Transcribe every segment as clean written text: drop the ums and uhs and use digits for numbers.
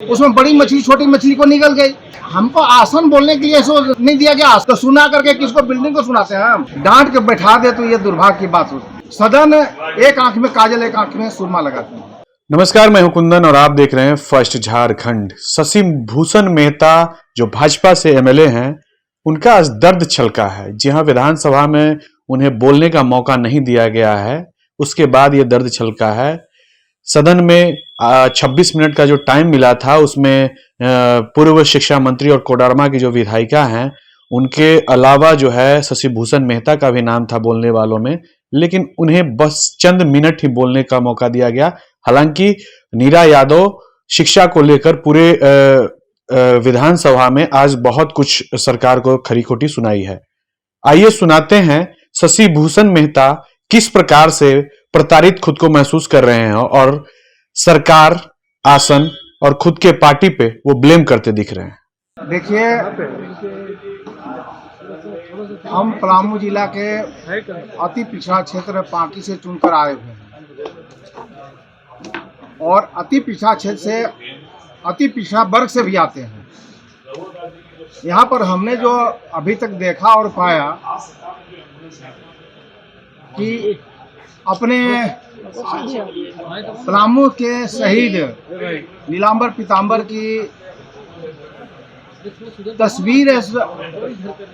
उसमें बड़ी मछली छोटी मछली को निकल गई। हमको आसन बोलने के लिए सो नहीं दिया गया, तो सुना करके किसको बिल्डिंग को सुनाते हैं हम। डांट के बैठा दे तो ये दुर्भाग्य की बात होती। सदन एक आंख में काजल एक आंख में सुरमा लगाते हैं। नमस्कार, मैं हूं कुंदन और आप देख रहे हैं फर्स्ट झारखंड। शशि भूषण मेहता जो भाजपा से एमएलए हैं, उनका आज दर्द छलका है। जी हां, विधानसभा में उन्हें बोलने का मौका नहीं दिया गया है, उसके बाद ये दर्द छलका है। सदन में 26 मिनट का जो टाइम मिला था, उसमें पूर्व शिक्षा मंत्री और कोडरमा की जो विधायिका हैं, उनके अलावा जो है शशि भूषण मेहता का भी नाम था बोलने वालों में, लेकिन उन्हें बस चंद मिनट ही बोलने का मौका दिया गया। हालांकि नीरा यादव शिक्षा को लेकर पूरे विधानसभा में आज बहुत कुछ सरकार को खरी खोटी सुनाई है। आइए सुनाते हैं शशि भूषण मेहता किस प्रकार से प्रताड़ित खुद को महसूस कर रहे हैं और सरकार, आसन और खुद के पार्टी पे वो ब्लेम करते दिख रहे हैं। देखिए, हम पलामू जिला के अति पिछड़ा क्षेत्र पांकी से चुनकर आए हुए हैं और अति पिछड़ा क्षेत्र से अति पिछड़ा वर्ग से भी आते हैं। यहाँ पर हमने जो अभी तक देखा और पाया कि अपने पलामू के शहीद नीलांबर पीताम्बर की तस्वीर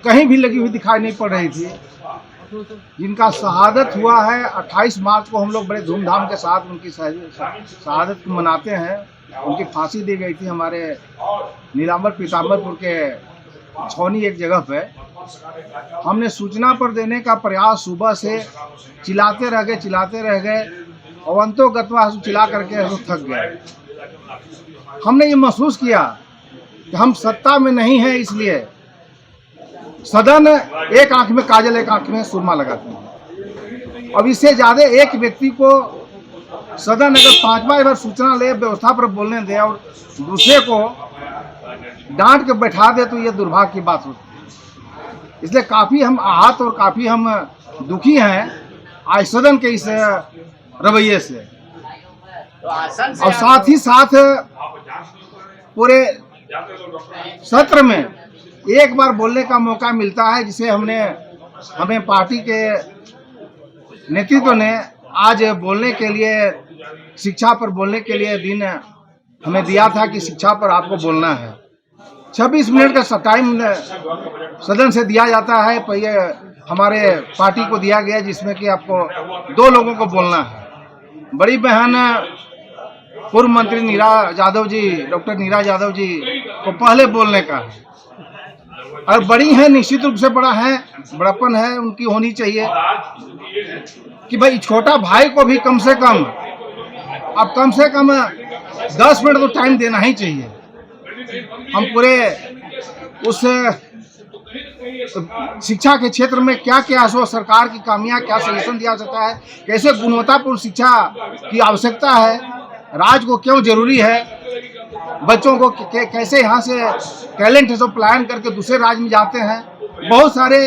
कहीं भी लगी हुई दिखाई नहीं पड़ रही थी। जिनका शहादत हुआ है 28 मार्च को, हम लोग बड़े धूमधाम के साथ उनकी शहादत मनाते हैं। उनकी फांसी दी गई थी हमारे नीलांबर पीताम्बरपुर के छौनी एक जगह पे। हमने सूचना पर देने का प्रयास सुबह से चिल्लाते रह गए और अंतो गत्वा चिल्ला करके हम थक गए। हमने ये महसूस किया कि हम सत्ता में नहीं है, इसलिए सदन एक आंख में काजल एक आंख में सुरमा लगाते हैं। अब इससे ज्यादा एक व्यक्ति को सदन अगर 5 बार सूचना ले, व्यवस्था पर बोलने दे और दूसरे को डांट के बैठा दे तो ये दुर्भाग्य की बात होती है। इसलिए काफी हम आहत और काफी हम दुखी हैं आज सदन के इस रवैये से। और साथ ही साथ पूरे सत्र में एक बार बोलने का मौका मिलता है, जिसे हमें पार्टी के नेतृत्व ने आज बोलने के लिए, शिक्षा पर बोलने के लिए दिन हमें दिया था कि शिक्षा पर आपको बोलना है। 26 मिनट का टाइम सदन से दिया जाता है, पर ये हमारे पार्टी को दिया गया जिसमें कि आपको 2 लोगों को बोलना है। बड़ी बहन पूर्व मंत्री नीरा यादव जी, डॉक्टर नीरा यादव जी को पहले बोलने का है और बड़ी है, निश्चित रूप से बड़ापन है उनकी होनी चाहिए कि भाई छोटा भाई को भी कम से कम 10 मिनट तो टाइम देना ही चाहिए। हम पूरे उस शिक्षा के क्षेत्र में क्या क्या सो सरकार की कामियां, क्या सजेशन दिया जाता है, कैसे गुणवत्तापूर्ण शिक्षा की आवश्यकता है, राज्य को क्यों जरूरी है, बच्चों को कैसे यहाँ से टैलेंट है सब प्लान करके दूसरे राज्य में जाते हैं। बहुत सारे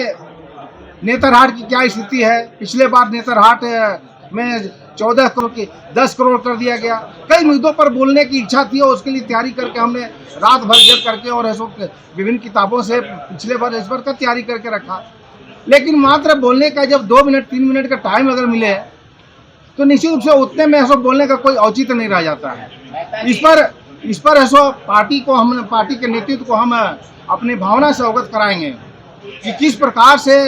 नेतरहाट की क्या स्थिति है, पिछले बार नेतरहाट में 14 करोड़ की 10 करोड़ कर दिया गया। कई मुद्दों पर बोलने की इच्छा थी और उसके लिए तैयारी करके हमने रात भर जग करके और ऐसा विभिन्न किताबों से पिछले बार इस बार का तैयारी करके रखा। लेकिन मात्र बोलने का जब 2 मिनट 3 मिनट का टाइम अगर मिले तो निश्चित रूप से उतने में ऐसा बोलने का कोई औचित्य नहीं रह जाता है। इस पर ऐसा पार्टी के नेतृत्व को हम अपनी भावना से अवगत कराएंगे कि किस प्रकार से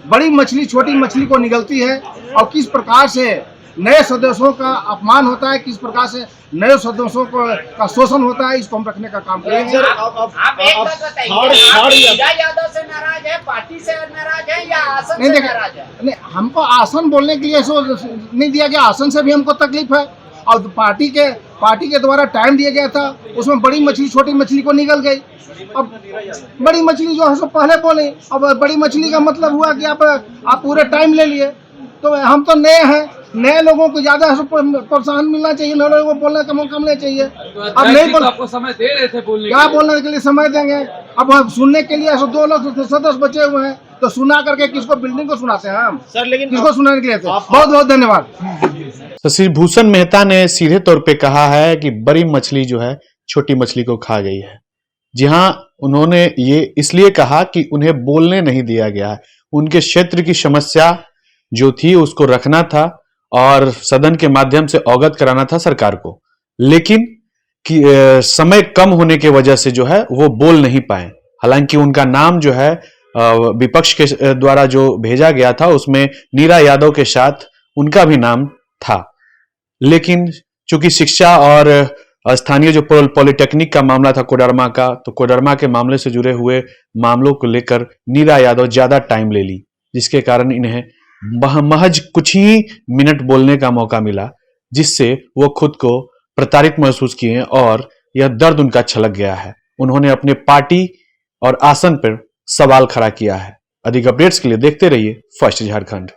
बड़ी मछली छोटी मछली को निगलती है और किस प्रकार से नए सदस्यों का अपमान होता है, किस प्रकार से नए सदस्यों का शोषण होता है। इसको हम रखने का काम करेंगे। आप एक बात बताइए, नीरा यादव से नाराज है, पार्टी से नाराज है या आसन से नाराज है? नहीं, हमको आसन बोलने के लिए नहीं दिया गया, आसन से भी हमको तकलीफ है। और पार्टी के द्वारा टाइम दिया गया था, उसमें बड़ी मछली छोटी मछली को निकल गई। अब बड़ी मछली जो है सो पहले बोले, अब बड़ी मछली का मतलब हुआ कि आप पूरे टाइम ले लिए। तो हम तो नए हैं, नए लोगों को ज्यादा प्रोत्साहन मिलना चाहिए, नए लोगों को बोलने का मौका मिलना चाहिए। अब नहीं बोल, आपको समय दे रहे थे बोलने, क्या बोलने के लिए समय देंगे? अब सुनने के लिए 2 लोग सदस्य बचे हुए हैं, तो सुना करके किसको बिल्डिंग को सुनाते हैं हम सर, लेकिन किसको सुनाने के लिए? बहुत बहुत धन्यवाद। शशि भूषण मेहता ने सीधे तौर पे कहा है कि बड़ी मछली जो है छोटी मछली को खा गई है। जी हाँ, उन्होंने ये इसलिए कहा कि उन्हें बोलने नहीं दिया गया है। उनके क्षेत्र की समस्या जो थी उसको रखना था और सदन के माध्यम से अवगत कराना था सरकार को, लेकिन समय कम होने की वजह से जो है वो बोल नहीं पाए। हालांकि उनका नाम जो है विपक्ष के द्वारा जो भेजा गया था उसमें नीरा यादव के साथ उनका भी नाम था, लेकिन चूंकि शिक्षा और स्थानीय जो पॉलिटेक्निक का मामला था कोडरमा का, तो कोडरमा के मामले से जुड़े हुए मामलों को लेकर नीरा यादव ज्यादा टाइम ले ली, जिसके कारण इन्हें महज कुछ ही मिनट बोलने का मौका मिला, जिससे वो खुद को प्रताड़ित महसूस किए और यह दर्द उनका छलक गया है। उन्होंने अपने पार्टी और आसन पर सवाल खड़ा किया है। अधिक अपडेट्स के लिए देखते रहिए फर्स्ट झारखंड।